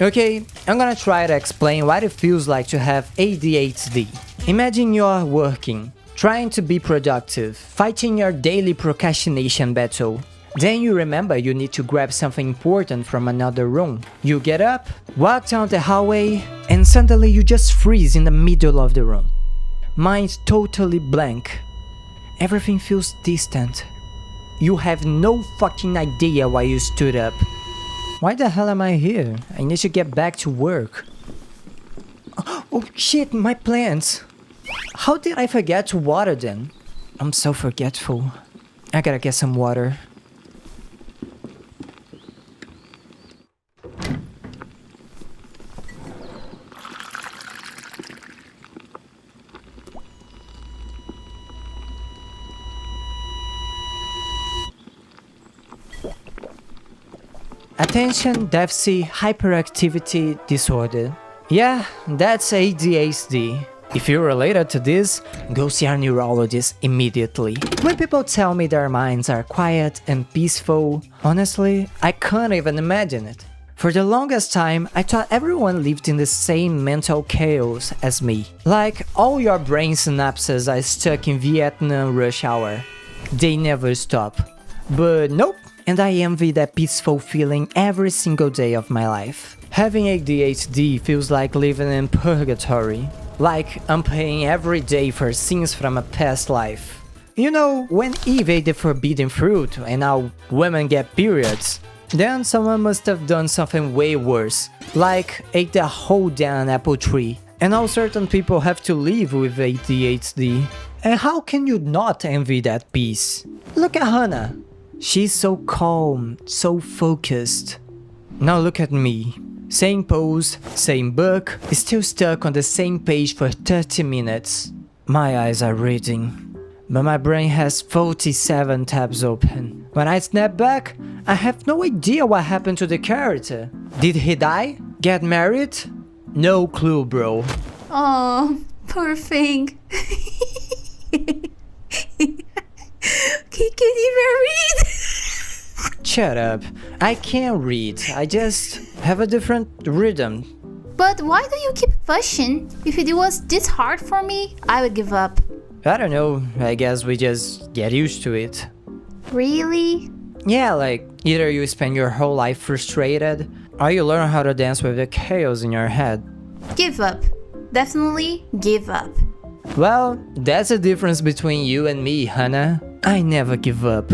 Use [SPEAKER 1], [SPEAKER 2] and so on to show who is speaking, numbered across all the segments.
[SPEAKER 1] Okay, I'm gonna try to explain what it feels like to have ADHD. Imagine you're working, trying to be productive, fighting your daily procrastination battle. Then you remember you need to grab something important from another room. You get up, walk down the hallway, and suddenly you just freeze in the middle of the room. Mind totally blank. Everything feels distant. You have no fucking idea why you stood up. Why the hell am I here? I need to get back to work. Oh shit, my plants! How did I forget to water them? I'm so forgetful. I gotta get some water. Attention Deficit Hyperactivity Disorder. Yeah, that's ADHD. If you're related to this, go see a neurologist immediately. When people tell me their minds are quiet and peaceful, honestly, I can't even imagine it. For the longest time, I thought everyone lived in the same mental chaos as me. Like, all your brain synapses are stuck in Vietnam rush hour. They never stop. But nope. And I envy that peaceful feeling every single day of my life. Having ADHD feels like living in purgatory. Like I'm paying every day for sins from a past life. You know, when Eve ate the forbidden fruit and now women get periods, then someone must have done something way worse, like ate the whole damn apple tree. And now certain people have to live with ADHD. And how can you not envy that peace? Look at Hannah. She's so calm, so focused. Now look at me. Same pose, same book, still stuck on the same page for 30 minutes. My eyes are reading, but my brain has 47 tabs open. When I snap back, I have no idea what happened to the character. Did he die? Get married? No clue, bro.
[SPEAKER 2] Oh, poor thing. He can't even read.
[SPEAKER 1] Shut up. I can't read. I just have a different rhythm.
[SPEAKER 2] But why do you keep pushing? If it was this hard for me, I would give up.
[SPEAKER 1] I don't know. I guess we just get used to it.
[SPEAKER 2] Really?
[SPEAKER 1] Yeah, like either you spend your whole life frustrated or you learn how to dance with the chaos in your head.
[SPEAKER 2] Give up. Definitely give up.
[SPEAKER 1] Well, that's the difference between you and me, Hannah. I never give up.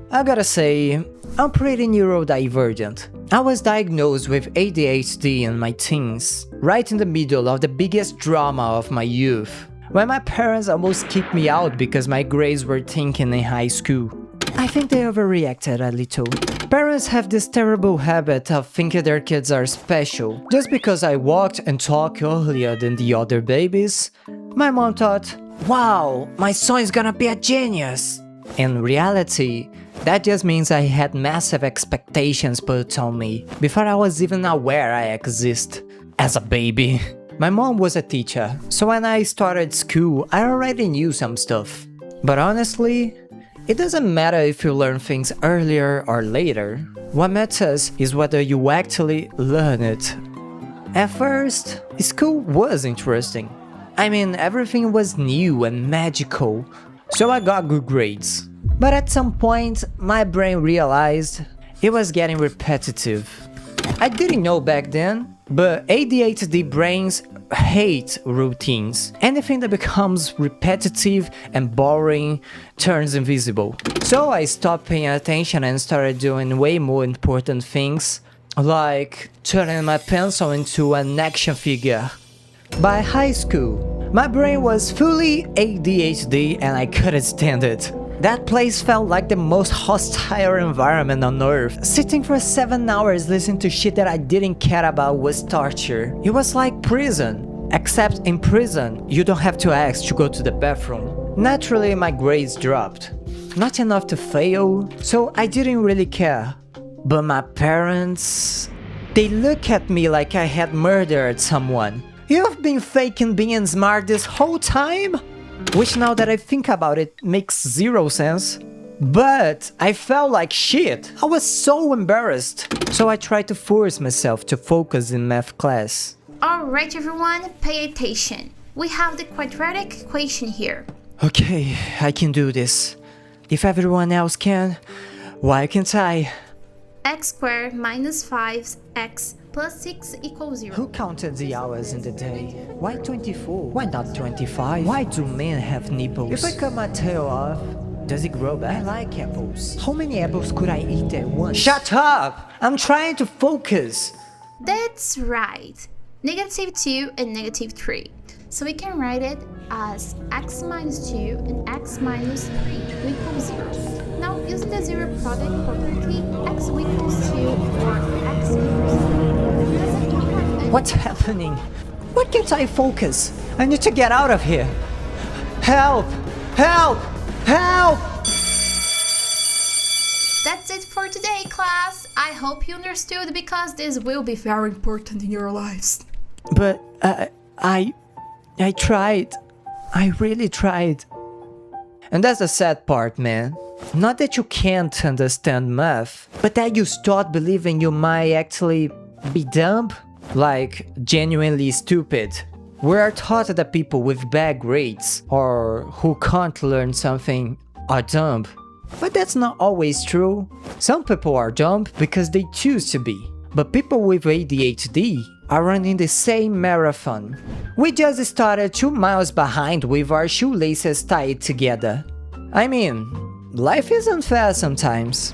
[SPEAKER 1] I gotta say, I'm pretty neurodivergent. I was diagnosed with ADHD in my teens, right in the middle of the biggest drama of my youth, when my parents almost kicked me out because my grades were tanking in high school. I think they overreacted a little. Parents have this terrible habit of thinking their kids are special. Just because I walked and talked earlier than the other babies, my mom thought, wow, my son is gonna be a genius. In reality, that just means I had massive expectations put on me before I was even aware I exist as a baby. My mom was a teacher, so when I started school, I already knew some stuff. But honestly, it doesn't matter if you learn things earlier or later. What matters is whether you actually learn it. At first, school was interesting. I mean, everything was new and magical, so I got good grades. But at some point, my brain realized it was getting repetitive. I didn't know back then, but ADHD brains hate routines. Anything that becomes repetitive and boring turns invisible. So I stopped paying attention and started doing way more important things, like turning my pencil into an action figure. By high school, my brain was fully ADHD and I couldn't stand it. That place felt like the most hostile environment on earth. Sitting for 7 hours listening to shit that I didn't care about was torture. It was like prison. Except in prison, you don't have to ask to go to the bathroom. Naturally, my grades dropped. Not enough to fail, so I didn't really care. But my parents... they look at me like I had murdered someone. You've been faking being smart this whole time? Which now that I think about it makes zero sense. But I felt like shit. I was so embarrassed. So I tried to force myself to focus in math class.
[SPEAKER 2] Alright everyone, pay attention. We have the quadratic equation here.
[SPEAKER 1] Okay, I can do this. If everyone else can, why can't I?
[SPEAKER 2] X squared minus 5x plus 6 equals 0.
[SPEAKER 1] Who counted the hours in the day? Why 24? Why not 25? Why do men have nipples? If I cut my tail off, does it grow back? I like apples. How many apples could I eat at once? Shut up! I'm trying to focus.
[SPEAKER 2] That's right. Negative 2 and negative 3. So we can write it as x minus 2 and x minus 3 equals 0. Now, using the zero product property, x equals 2 or x equals 3.
[SPEAKER 1] What's happening? Why can't I focus? I need to get out of here. Help! Help! Help!
[SPEAKER 2] That's it for today, class. I hope you understood because this will be very important in your lives.
[SPEAKER 1] But I tried. I really tried. And that's the sad part, man. Not that you can't understand math, but that you start believing you might actually be dumb, like genuinely stupid. We are taught that people with bad grades or who can't learn something are dumb. But that's not always true. Some people are dumb because they choose to be. But people with ADHD are running the same marathon. We just started 2 miles behind with our shoelaces tied together. I mean, life isn't fair sometimes.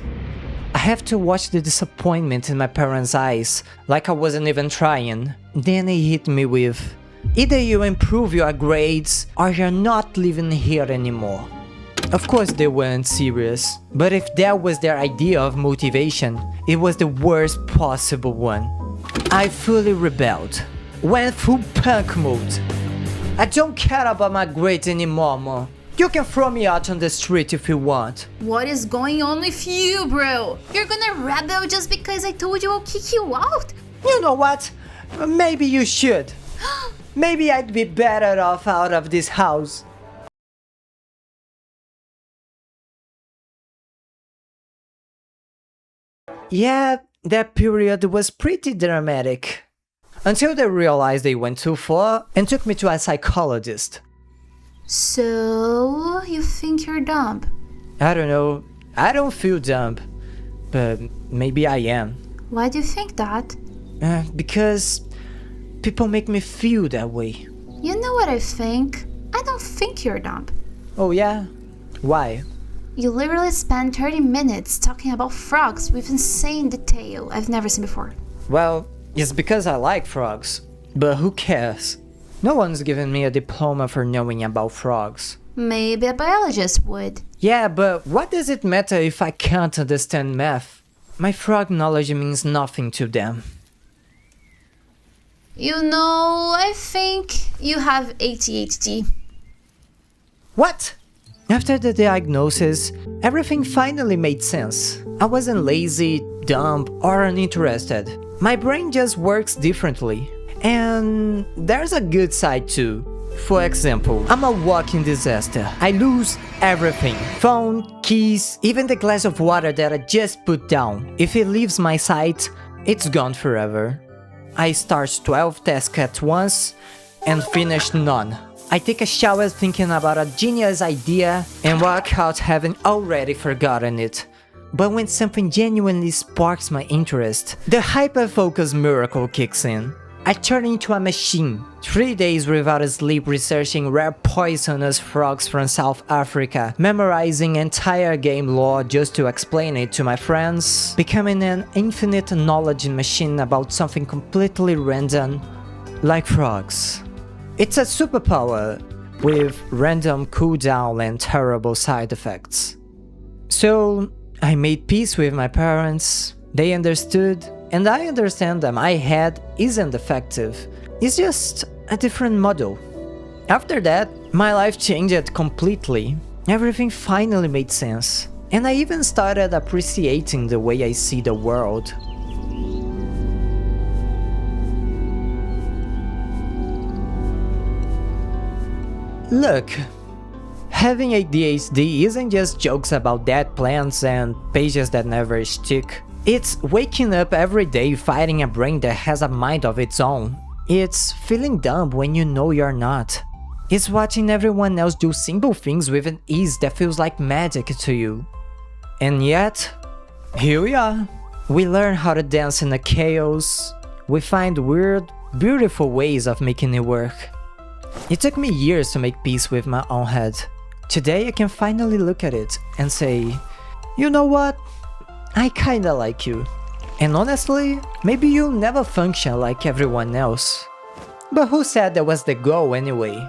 [SPEAKER 1] I have to watch the disappointment in my parents' eyes, like I wasn't even trying. Then they hit me with, either you improve your grades or you're not living here anymore. Of course they weren't serious, but if that was their idea of motivation, it was the worst possible one. I fully rebelled, went full punk mode. I don't care about my grades anymore, Mom. You can throw me out on the street if you want.
[SPEAKER 2] What is going on with you, bro? You're gonna rebel just because I told you I'll kick you out?
[SPEAKER 1] You know what? Maybe you should. Maybe I'd be better off out of this house. Yeah, that period was pretty dramatic. Until they realized they went too far and took me to a psychologist.
[SPEAKER 2] So, you think you're dumb?
[SPEAKER 1] I don't know, I don't feel dumb, but maybe I am.
[SPEAKER 2] Why do you think that?
[SPEAKER 1] Because people make me feel that way.
[SPEAKER 2] You know what I think? I don't think you're dumb.
[SPEAKER 1] Oh yeah? Why?
[SPEAKER 2] You literally spent 30 minutes talking about frogs with insane detail I've never seen before.
[SPEAKER 1] Well, it's because I like frogs, but who cares? No one's given me a diploma for knowing about frogs.
[SPEAKER 2] Maybe a biologist would.
[SPEAKER 1] Yeah, but what does it matter if I can't understand math? My frog knowledge means nothing to them.
[SPEAKER 2] You know, I think you have ADHD.
[SPEAKER 1] What? After the diagnosis, everything finally made sense. I wasn't lazy, dumb, or uninterested. My brain just works differently. And there's a good side too. For example, I'm a walking disaster. I lose everything. Phone, keys, even the glass of water that I just put down. If it leaves my sight, it's gone forever. I start 12 tasks at once and finish none. I take a shower thinking about a genius idea and walk out having already forgotten it. But when something genuinely sparks my interest, the hyper-focus miracle kicks in. I turn into a machine. 3 days without sleep researching rare poisonous frogs from South Africa, memorizing entire game lore just to explain it to my friends, becoming an infinite knowledge machine about something completely random, like frogs. It's a superpower with random cooldown and terrible side effects. So I made peace with my parents, they understood, and I understand that my head isn't defective, it's just a different model. After that, my life changed completely. Everything finally made sense, and I even started appreciating the way I see the world. Look, Having ADHD isn't just jokes about dead plants and pages that never stick. It's waking up every day fighting a brain that has a mind of its own. It's feeling dumb when you know you're not. It's watching everyone else do simple things with an ease that feels like magic to you. And yet, here we are. We learn how to dance in the chaos. We find weird, beautiful ways of making it work. It took me years to make peace with my own head. Today I can finally look at it and say, you know what? I kinda like you. And honestly, maybe you'll never function like everyone else. But who said that was the goal anyway?